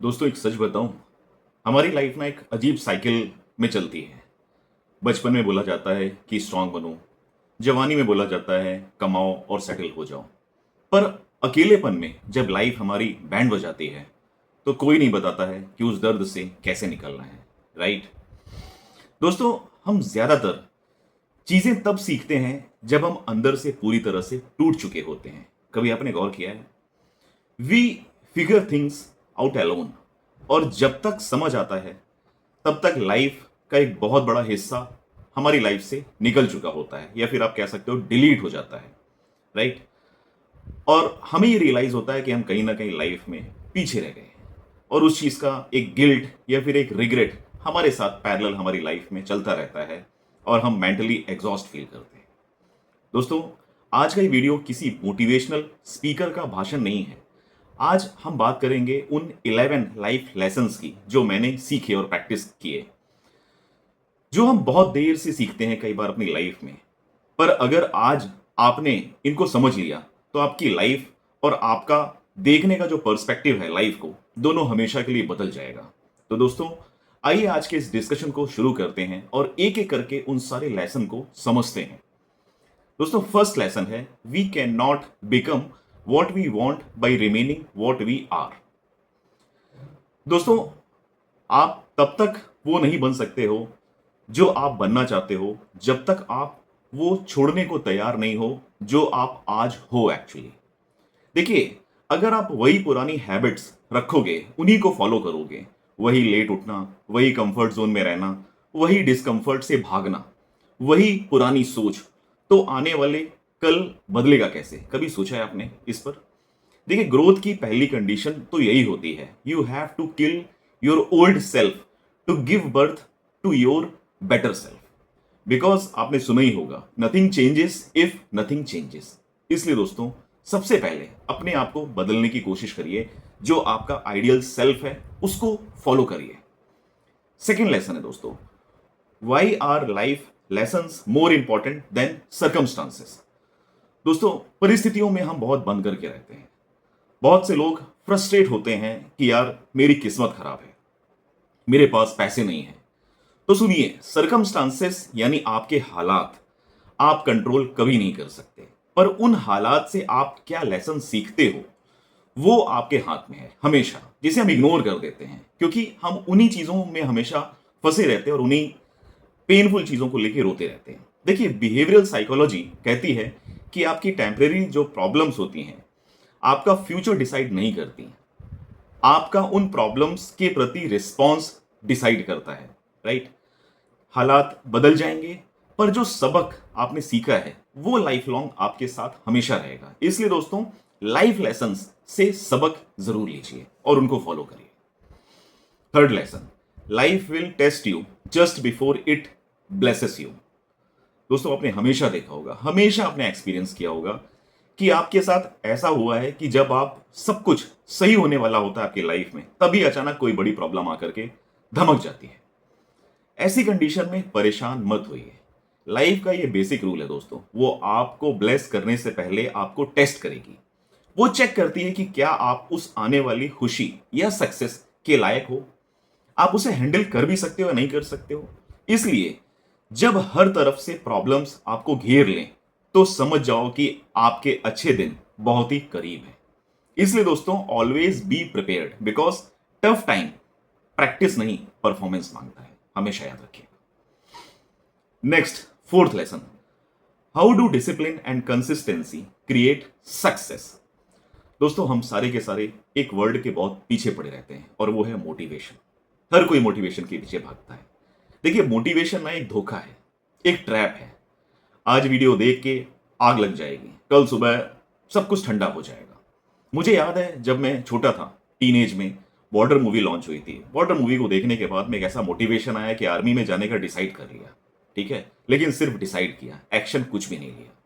दोस्तों एक सच बताऊं, हमारी लाइफ ना एक अजीब साइकिल में चलती है। बचपन में बोला जाता है कि स्ट्रांग बनो, जवानी में बोला जाता है कमाओ और सेटल हो जाओ। पर अकेलेपन में जब लाइफ हमारी बैंड बजाती है तो कोई नहीं बताता है कि उस दर्द से कैसे निकलना है। राइट दोस्तों, हम ज्यादातर चीजें तब सीखते हैं जब हम अंदर से पूरी तरह से टूट चुके होते हैं। कभी आपने गौर किया है? We figure things out alone, और जब तक समझ आता है तब तक लाइफ का एक बहुत बड़ा हिस्सा हमारी लाइफ से निकल चुका होता है, या फिर आप कह सकते हो डिलीट हो जाता है। राइट, और हमें ये रियलाइज होता है कि हम कहीं ना कहीं लाइफ में पीछे रह गए हैं, और उस चीज का एक गिल्ट या फिर एक रिग्रेट हमारे साथ पैरेलल हमारी लाइफ में चलता रहता है, और हम मेंटली एग्जॉस्ट फील करते हैं। दोस्तों, आज का ये वीडियो किसी मोटिवेशनल स्पीकर का भाषण नहीं है। आज हम बात करेंगे उन 11 लाइफ लेसन्स की जो मैंने सीखे और प्रैक्टिस किए, जो हम बहुत देर से सीखते हैं कई बार अपनी लाइफ में। पर अगर आज आपने इनको समझ लिया तो आपकी लाइफ और आपका देखने का जो पर्सपेक्टिव है लाइफ को, दोनों हमेशा के लिए बदल जाएगा। तो दोस्तों, आइए आज के इस डिस्कशन को शुरू करते हैं और एक एक करके उन सारे लेसन को समझते हैं। दोस्तों, फर्स्ट लेसन है we can not become what we want by remaining what we are. दोस्तों, आप तब तक वो नहीं बन सकते हो जो आप बनना चाहते हो जब तक आप वो छोड़ने को तैयार नहीं हो जो आप आज हो एक्चुअली। देखिए, अगर आप वही पुरानी हैबिट्स रखोगे, उन्हीं को फॉलो करोगे, वही लेट उठना, वही कंफर्ट जोन में रहना, वही डिस्कंफर्ट से भागना, वही पुरानी सोच, तो आने वाले कल बदलेगा कैसे? कभी सोचा है आपने इस पर? देखिए, ग्रोथ की पहली कंडीशन तो यही होती है, you have to kill your old self to give birth to your better self. Because आपने सुना ही होगा, nothing changes if nothing changes. इसलिए दोस्तों, सबसे पहले अपने आप को बदलने की कोशिश करिए। जो आपका आइडियल सेल्फ है उसको फॉलो करिए। सेकेंड लेसन है दोस्तों, why are life lessons more important than circumstances. दोस्तों, परिस्थितियों में हम बहुत बंद करके रहते हैं। बहुत से लोग फ्रस्ट्रेट होते हैं कि यार मेरी किस्मत खराब है, मेरे पास पैसे नहीं है। तो सुनिए, सर्कमस्टांसेस यानी आपके हालात आप कंट्रोल कभी नहीं कर सकते, पर उन हालात से आप क्या लेसन सीखते हो वो आपके हाथ में है हमेशा, जिसे हम इग्नोर कर देते हैं क्योंकि हम उन्हीं चीजों में हमेशा फंसे रहते हैं और उन्हीं पेनफुल चीजों को लेकर रोते रहते हैं। देखिए, बिहेवियरल साइकोलॉजी कहती है कि आपकी टेम्परेरी जो प्रॉब्लम्स होती हैं आपका फ्यूचर डिसाइड नहीं करती, आपका उन प्रॉब्लम्स के प्रति रिस्पॉन्स डिसाइड करता है। राइट, हालात बदल जाएंगे पर जो सबक आपने सीखा है वो लाइफ लॉन्ग आपके साथ हमेशा रहेगा। इसलिए दोस्तों, लाइफ लेसन्स से सबक जरूर लीजिए और उनको फॉलो करिए। Third lesson, life will test you just before it blesses you. दोस्तों, आपने हमेशा देखा होगा, हमेशा आपने एक्सपीरियंस किया होगा कि आपके साथ ऐसा हुआ है कि जब आप सब कुछ सही होने वाला होता है आपकी लाइफ में, तभी अचानक कोई बड़ी प्रॉब्लम आकर के धमक जाती है। ऐसी कंडीशन में परेशान मत होइए। लाइफ का ये बेसिक रूल है दोस्तों, वो आपको ब्लेस करने से पहले आपको टेस्ट करेगी। वो चेक करती है कि क्या आप उस आने वाली खुशी या सक्सेस के लायक हो, आप उसे हैंडल कर भी सकते हो या नहीं कर सकते हो। इसलिए जब हर तरफ से प्रॉब्लम्स आपको घेर लें तो समझ जाओ कि आपके अच्छे दिन बहुत ही करीब है। इसलिए दोस्तों, always be prepared, because tough time practice नहीं परफॉर्मेंस मांगता है, हमेशा याद रखिएगा। Next, fourth lesson, how do discipline and consistency create success. दोस्तों, हम सारे के सारे एक वर्ड के बहुत पीछे पड़े रहते हैं और वो है मोटिवेशन। हर कोई मोटिवेशन के पीछे भागता है। देखिए, मोटिवेशन ना एक धोखा है, एक ट्रैप है। आज वीडियो देख के आग लग जाएगी, कल सुबह सब कुछ ठंडा हो जाएगा। मुझे याद है जब मैं छोटा था, टीनेज में बॉर्डर मूवी लॉन्च हुई थी। बॉर्डर मूवी को देखने के बाद में एक ऐसा मोटिवेशन आया कि आर्मी में जाने का डिसाइड कर लिया। ठीक है, लेकिन सिर्फ डिसाइड किया, एक्शन कुछ भी नहीं लिया।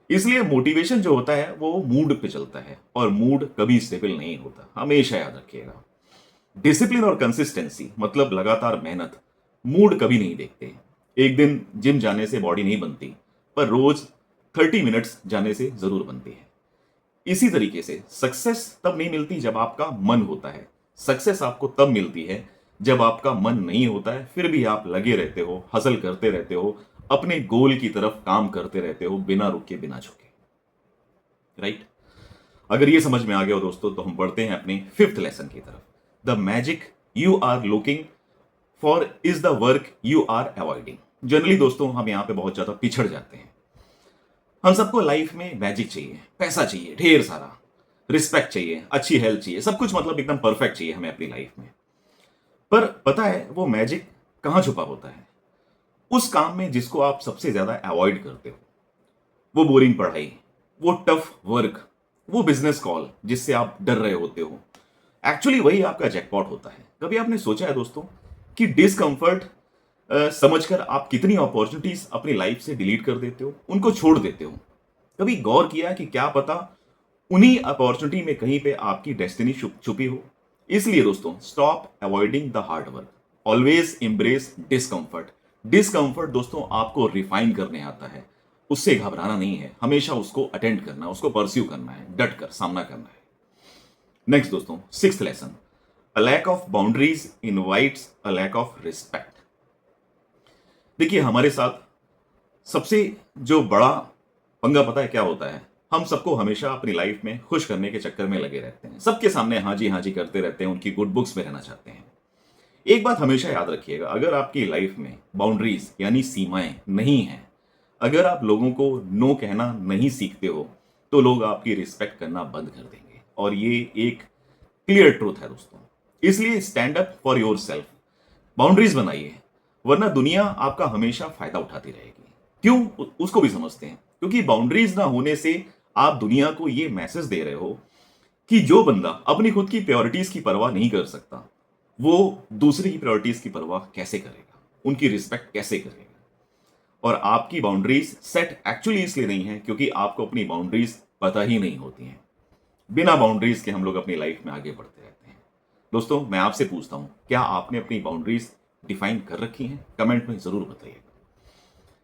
इसलिए मोटिवेशन जो होता है वो मूड पे चलता है और मूड कभी स्टेबल नहीं होता, हमेशा याद रखिएगा। डिसिप्लिन और कंसिस्टेंसी मतलब लगातार मेहनत, मूड कभी नहीं देखते। एक दिन जिम जाने से बॉडी नहीं बनती, पर रोज 30 मिनट्स जाने से जरूर बनती है। इसी तरीके से सक्सेस तब नहीं मिलती जब आपका मन होता है, सक्सेस आपको तब मिलती है जब आपका मन नहीं होता है, फिर भी आप लगे रहते हो, हसल करते रहते हो, अपने गोल की तरफ काम करते रहते हो, बिना रुके बिना झुके। राइट? अगर ये समझ में आ गया हो दोस्तों, तो हम बढ़ते हैं अपने फिफ्थ लेसन की तरफ। The magic you are looking for is the work you are avoiding. Generally दोस्तों हम यहां पे बहुत ज्यादा पिछड़ जाते हैं। हम सबको लाइफ में मैजिक चाहिए, पैसा चाहिए ढेर सारा, रिस्पेक्ट चाहिए, अच्छी हेल्थ चाहिए, सब कुछ मतलब एकदम परफेक्ट चाहिए हमें अपनी लाइफ में। पर पता है वो मैजिक कहां छुपा होता है? उस काम में जिसको आप सबसे ज्यादा अवॉइड करते हो। वो बोरिंग पढ़ाई, वो टफ वर्क, वो बिजनेस कॉल जिससे आप डर रहे होते हो, एक्चुअली वही आपका जैकपॉट होता है। कभी आपने सोचा है दोस्तों कि डिसकंफर्ट समझकर आप कितनी अपॉर्चुनिटीज अपनी लाइफ से डिलीट कर देते हो, उनको छोड़ देते हो? कभी गौर किया कि क्या पता उन्हीं अपॉर्चुनिटी में कहीं पे आपकी डेस्टिनी छुपी हो? इसलिए दोस्तों stop avoiding the hard work, always embrace discomfort. Discomfort दोस्तों आपको रिफाइन करने आता है, उससे घबराना नहीं है, हमेशा उसको अटेंड करना, उसको परस्यू करना है, डट कर सामना करना है। नेक्स्ट दोस्तों, sixth lesson, a lack of boundaries invites a lack of respect. देखिए हमारे साथ सबसे जो बड़ा पंगा पता है क्या होता है? हम सबको हमेशा अपनी लाइफ में खुश करने के चक्कर में लगे रहते हैं, सबके सामने हाँ जी करते रहते हैं, उनकी गुड बुक्स में रहना चाहते हैं। एक बात हमेशा याद रखिएगा, अगर आपकी लाइफ में बाउंड्रीज यानी सीमाएं नहीं हैं, अगर आप लोगों को नो कहना नहीं सीखते हो, तो लोग आपकी रिस्पेक्ट करना बंद कर देंगे। और ये एक क्लियर ट्रूथ है दोस्तों। इसलिए stand up for your self, boundaries बनाइए, वरना दुनिया आपका हमेशा फायदा उठाती रहेगी। क्यों? उसको भी समझते हैं। क्योंकि बाउंड्रीज ना होने से आप दुनिया को ये मैसेज दे रहे हो कि जो बंदा अपनी खुद की प्रायोरिटीज की परवाह नहीं कर सकता, वो दूसरे की प्रायोरिटीज की परवाह कैसे करेगा, उनकी रिस्पेक्ट कैसे करेगा? और आपकी बाउंड्रीज सेट एक्चुअली इसलिए नहीं है क्योंकि आपको अपनी बाउंड्रीज पता ही नहीं होती हैं। बिना बाउंड्रीज के हम लोग अपनी लाइफ में आगे बढ़ते रहते हैं। दोस्तों मैं आपसे पूछता हूं, क्या आपने अपनी बाउंड्रीज डिफाइन कर रखी हैं? कमेंट में जरूर बताइएगा।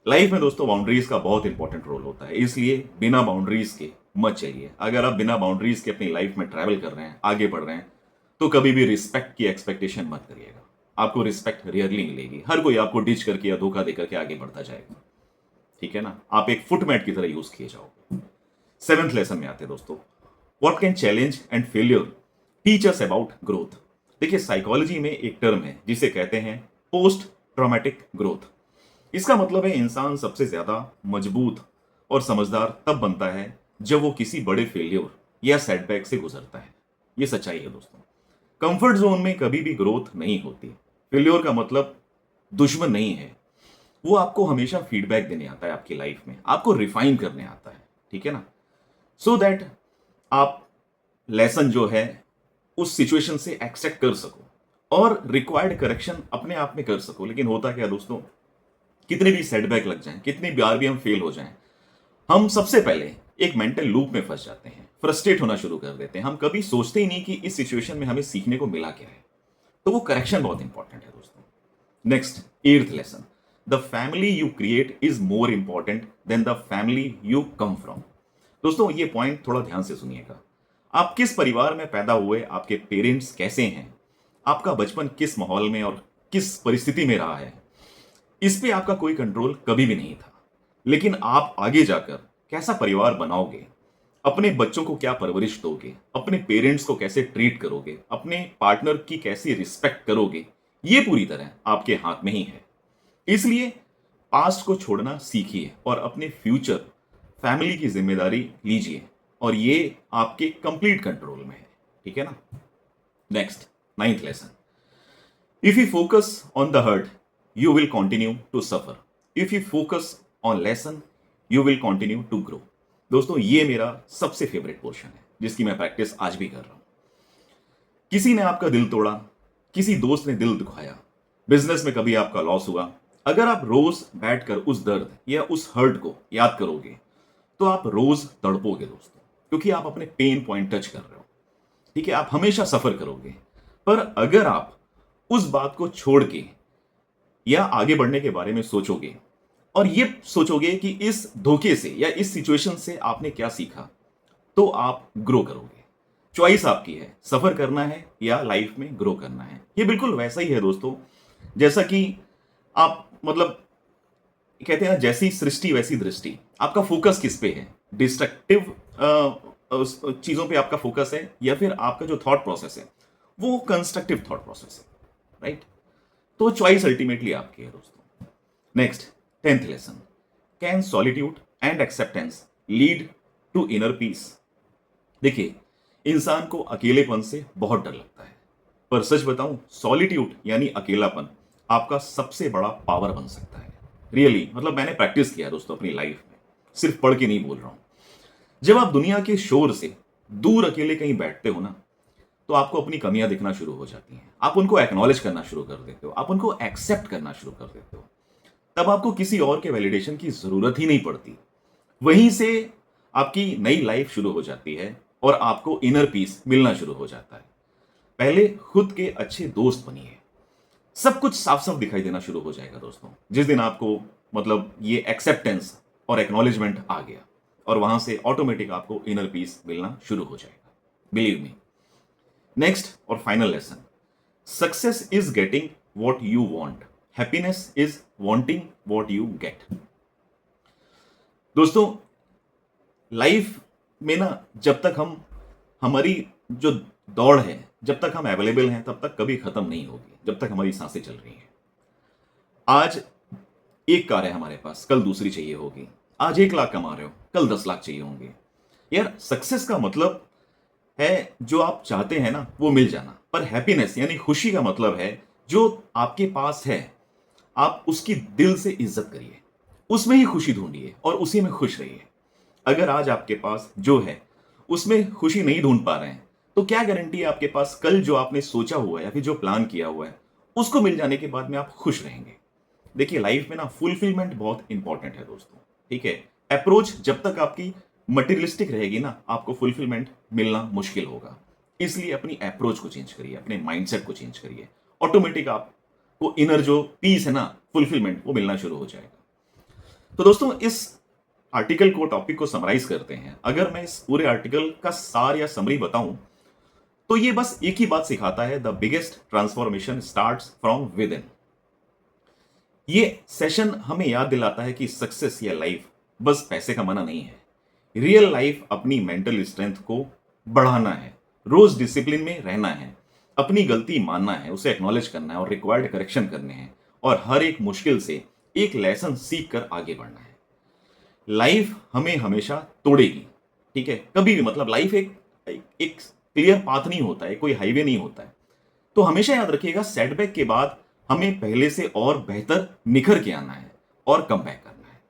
लाइफ में दोस्तों बाउंड्रीज का बहुत इंपॉर्टेंट रोल होता है, इसलिए बिना बाउंड्रीज के मत चलिए। अगर आप बिना बाउंड्रीज के अपनी लाइफ में ट्रैवल कर रहे हैं, आगे बढ़ रहे हैं, तो कभी भी रिस्पेक्ट की एक्सपेक्टेशन मत करिएगा। आपको रिस्पेक्ट रियरली मिलेगी, हर कोई आपको डिच करके या धोखा देकर के आगे बढ़ता जाएगा। ठीक है ना? आप एक फुटमैट की तरह यूज किए जाओगे। सेवेंथ लेसन में आते हैं दोस्तों, what can challenge and failure teach us about growth. देखिए साइकोलॉजी में एक टर्म है जिसे कहते हैं पोस्ट ट्रॉमेटिक ग्रोथ। इसका मतलब है इंसान सबसे ज्यादा मजबूत और समझदार तब बनता है जब वो किसी बड़े फेलियर या सेटबैक से गुजरता है। ये सच्चाई है दोस्तों। कंफर्ट जोन में कभी भी ग्रोथ नहीं होती। फेलियर का मतलब दुश्मन नहीं है, वो आपको हमेशा फीडबैक देने आता है आपकी लाइफ में, आपको रिफाइन करने आता है। ठीक है ना? सो दैट आप लेसन जो है उस सिचुएशन से एक्सेप्ट कर सको और रिक्वायर्ड करेक्शन अपने आप में कर सको। लेकिन होता क्या दोस्तों, कितने भी सेटबैक लग जाएं, कितनी बार भी हम फेल हो जाएं, हम सबसे पहले एक मेंटल लूप में फंस जाते हैं, फ्रस्ट्रेट होना शुरू कर देते हैं। हम कभी सोचते ही नहीं कि इस सिचुएशन में हमें सीखने को मिला क्या है। तो वो करेक्शन बहुत इंपॉर्टेंट है दोस्तों। Next, eighth lesson, the family you create is more important than the family you come from. दोस्तों ये पॉइंट थोड़ा ध्यान से सुनिएगा। आप किस परिवार में पैदा हुए, आपके पेरेंट्स कैसे हैं, आपका बचपन किस माहौल में और किस परिस्थिति में रहा है, इस पे आपका कोई कंट्रोल कभी भी नहीं था। लेकिन आप आगे जाकर कैसा परिवार बनाओगे, अपने बच्चों को क्या परवरिश दोगे, अपने पेरेंट्स को कैसे ट्रीट करोगे, अपने पार्टनर की कैसी रिस्पेक्ट करोगे, ये पूरी तरह आपके हाथ में ही है। इसलिए पास्ट को छोड़ना सीखिए और अपने फ्यूचर फैमिली की जिम्मेदारी लीजिए, और ये आपके कंप्लीट कंट्रोल में है। ठीक है ना? Next, ninth lesson, if you focus on the hurt you will continue to suffer. If you focus on lesson, you will continue to grow. दोस्तों ये मेरा सबसे फेवरेट पोर्शन है जिसकी मैं प्रैक्टिस आज भी कर रहा हूं। किसी ने आपका दिल तोड़ा, किसी दोस्त ने दिल दुखाया, बिजनेस में कभी आपका लॉस हुआ, अगर आप रोज बैठकर उस दर्द या उस हर्ट को याद करोगे तो आप रोज तड़पोगे दोस्तों, क्योंकि आप अपने पेन पॉइंट टच कर रहे हो। ठीक है? आप हमेशा सफर करोगे। पर अगर आप उस बात को छोड़ के या आगे बढ़ने के बारे में सोचोगे और ये सोचोगे कि इस धोखे से या इस सिचुएशन से आपने क्या सीखा, तो आप ग्रो करोगे। चॉइस आपकी है, सफर करना है या लाइफ में ग्रो करना है। ये बिल्कुल वैसा ही है दोस्तों, जैसा कि आप मतलब कहते हैं ना, जैसी सृष्टि वैसी दृष्टि। आपका फोकस किस पे है? डिस्ट्रक्टिव चीजों पे आपका फोकस है या फिर आपका जो थॉट प्रोसेस है वो कंस्ट्रक्टिव थॉट प्रोसेस है, राइट? तो चॉइस अल्टीमेटली आपकी है दोस्तों। Next, 10th lesson, can solitude and acceptance lead to inner peace? देखिए, इंसान को अकेलेपन से बहुत डर लगता है, पर सच बताऊं, सॉलिट्यूड यानी अकेलापन आपका सबसे बड़ा पावर बन सकता है। रियली मतलब मैंने प्रैक्टिस किया है दोस्तों अपनी लाइफ में, सिर्फ पढ़ के नहीं बोल रहा हूं। जब आप दुनिया के शोर से दूर अकेले कहीं बैठते हो ना, तो आपको अपनी कमियां दिखना शुरू हो जाती हैं। आप उनको एक्नॉलेज करना शुरू कर देते हो, आप उनको एक्सेप्ट करना शुरू कर देते हो। तब आपको किसी और के वैलिडेशन की जरूरत ही नहीं पड़ती। वहीं से आपकी नई लाइफ शुरू हो जाती है और आपको इनर पीस मिलना शुरू हो जाता है। पहले खुद के अच्छे दोस्त बनिए, सब कुछ साफ साफ दिखाई देना शुरू हो जाएगा दोस्तों। जिस दिन आपको मतलब ये एक्सेप्टेंस और एक्नॉलेजमेंट आ गया, और वहां से ऑटोमेटिक आपको इनर पीस मिलना शुरू हो जाएगा, बिलीव मी। नेक्स्ट और final lesson, success is getting what you want, happiness is wanting what you get. दोस्तों, लाइफ में ना, जब तक हम हमारी जो दौड़ है, जब तक हम अवेलेबल हैं तब तक कभी खत्म नहीं होगी, जब तक हमारी सांसें चल रही हैं। आज एक कार है हमारे पास, कल दूसरी चाहिए होगी। आज 1 लाख कमा रहे हो, कल 10 लाख चाहिए होंगे। यार, सक्सेस का मतलब है जो आप चाहते हैं ना वो मिल जाना, पर हैप्पीनेस यानी खुशी का मतलब है जो आपके पास है आप उसकी दिल से इज्जत करिए, उसमें ही खुशी ढूंढिए और उसी में खुश रहिए। अगर आज आपके पास जो है उसमें खुशी नहीं ढूंढ पा रहे हैं, तो क्या गारंटी है आपके पास कल जो आपने सोचा हुआ है या फिर जो प्लान किया हुआ है उसको मिल जाने के बाद में आप खुश रहेंगे? देखिए, लाइफ में ना फुलफिलमेंट बहुत इंपॉर्टेंट है दोस्तों, ठीक है? अप्रोच जब तक आपकी मटेरियलिस्टिक रहेगी ना, आपको फुलफिलमेंट मिलना मुश्किल होगा। इसलिए अपनी अप्रोच को चेंज करिए, अपने माइंडसेट को चेंज करिए, ऑटोमेटिक आपको इनर जो पीस है ना, फुलफिलमेंट, वो मिलना शुरू हो जाएगा। तो दोस्तों, इस आर्टिकल को, टॉपिक को समराइज करते हैं। अगर मैं इस पूरे आर्टिकल का सार या समरी बताऊं तो ये बस एक ही बात सिखाता है, the biggest transformation starts from with in. ये सेशन हमें याद दिलाता है कि सक्सेस या लाइफ बस पैसे कमाना नहीं है। रियल लाइफ अपनी मेंटल स्ट्रेंथ को बढ़ाना है, रोज डिसिप्लिन में रहना है, अपनी गलती मानना है, उसे एक्नॉलेज करना है और रिक्वायर्ड करेक्शन करने हैं, और हर एक मुश्किल से एक लेसन सीख कर आगे बढ़ना है। लाइफ हमें हमेशा तोड़ेगी, ठीक है? कभी भी, मतलब लाइफ एक क्लियर पाथ नहीं होता है, कोई हाईवे नहीं होता है। तो हमेशा याद रखिएगा, सेटबैक के बाद हमें पहले से और बेहतर निखर के आना है और कम बैक करना है।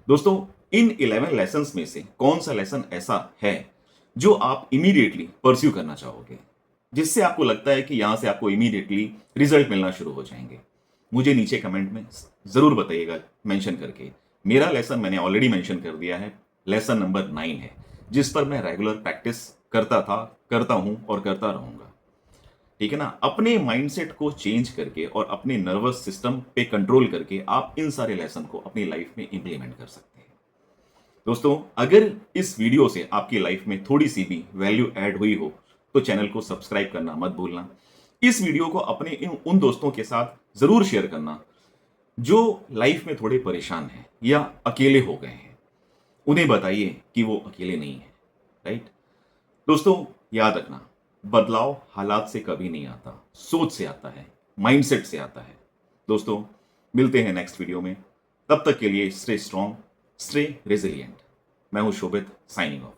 दोस्तों, इन 11 लेसन में से कौन सा लेसन ऐसा है जो आप इमीडिएटली परस्यू करना चाहोगे, जिससे आपको लगता है कि यहां से आपको इमीडिएटली रिजल्ट मिलना शुरू हो जाएंगे? मुझे नीचे कमेंट में जरूर बताइएगा मेंशन करके। मेरा लेसन मैंने ऑलरेडी मेंशन कर दिया है, लेसन नंबर 9 है, जिस पर मैं रेगुलर प्रैक्टिस करता था, करता हूं और करता रहूंगा, ठीक है ना? अपने माइंडसेट को चेंज करके और अपने नर्वस सिस्टम पे कंट्रोल करके आप इन सारे लेसन को अपनी लाइफ में इंप्लीमेंट कर सकते हैं। दोस्तों, अगर इस वीडियो से आपकी लाइफ में थोड़ी सी भी वैल्यू ऐड हुई हो तो चैनल को सब्सक्राइब करना मत भूलना। इस वीडियो को अपने उन दोस्तों के साथ जरूर शेयर करना जो लाइफ में थोड़े परेशान हैं या अकेले हो गए हैं। उन्हें बताइए कि वो अकेले नहीं है, राइट? दोस्तों, याद रखना, बदलाव हालात से कभी नहीं आता, सोच से आता है, माइंडसेट से आता है। दोस्तों, मिलते हैं नेक्स्ट वीडियो में। तब तक के लिए स्टे स्ट्रॉन्ग, स्टे रेजिलिएंट। मैं हूं शोभित, साइनिंग ऑफ।